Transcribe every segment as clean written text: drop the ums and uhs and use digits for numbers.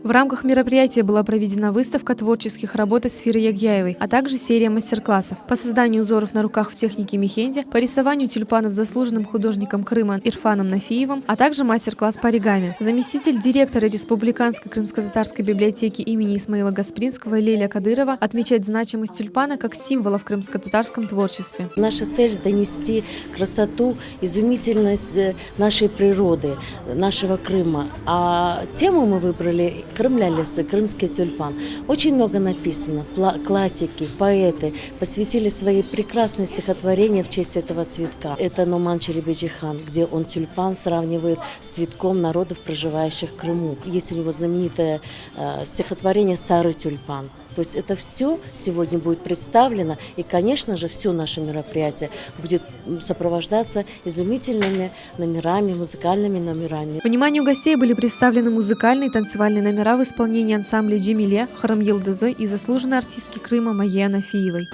В рамках мероприятия была проведена выставка творческих работ Эсфиры Ягьяевой, а также серия мастер-классов по созданию узоров на руках в технике мехенди, по рисованию тюльпанов заслуженным художником Крыма Ирфаном Нафиевым, а также мастер-класс по оригами. Заместитель директора Республиканской крымско-татарской библиотеки имени Исмаила Гаспринского Леля Кадырова отмечает значимость тюльпана как символа в крымско-татарском творчестве. Наша цель – донести красоту, изумительность нашей природы, нашего Крыма. А тему мы выбрали «Крымля-лесы», «Крымский тюльпан». Очень много написано. Классики, поэты посвятили свои прекрасные стихотворения в честь этого цветка. Это Номан Челебеджихан, где он тюльпан сравнивает с цветком народов, проживающих в Крыму. Есть у него знаменитое стихотворение «Сары тюльпан». То есть это все сегодня будет представлено, и, конечно же, все наше мероприятие будет сопровождаться изумительными номерами, музыкальными номерами. Вниманию гостей были представлены музыкальные и танцевальные номера в исполнении ансамбля «Джемиле», Харам Йылдызы и заслуженной артистки Крыма Майя Нафиевой.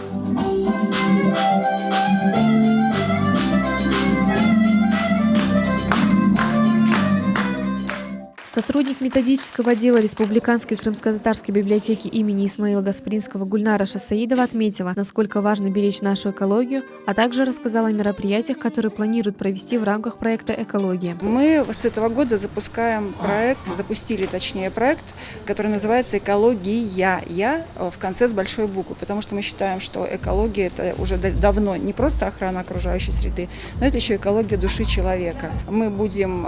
Сотрудник методического отдела Республиканской крымско-татарской библиотеки имени Исмаила Гаспринского Гульнара Шасаидова отметила, насколько важно беречь нашу экологию, а также рассказала о мероприятиях, которые планируют провести в рамках проекта «Экология». Мы с этого года запустили проект, который называется «Экология». Я в конце с большой буквы, потому что мы считаем, что экология – это уже давно не просто охрана окружающей среды, но это еще экология души человека. Мы будем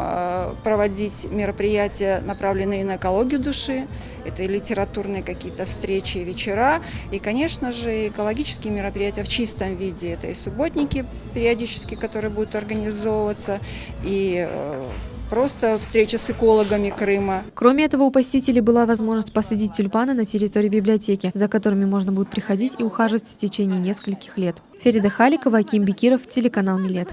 проводить мероприятия, направленные на экологию души. Это и литературные какие-то встречи, вечера, и, конечно же, экологические мероприятия в чистом виде. Это и субботники периодически, которые будут организовываться, и просто встреча с экологами Крыма. Кроме этого, у посетителей была возможность посадить тюльпаны на территории библиотеки, за которыми можно будет приходить и ухаживать в течение нескольких лет. Ферида Халикова, Аким Бекиров, телеканал Милет.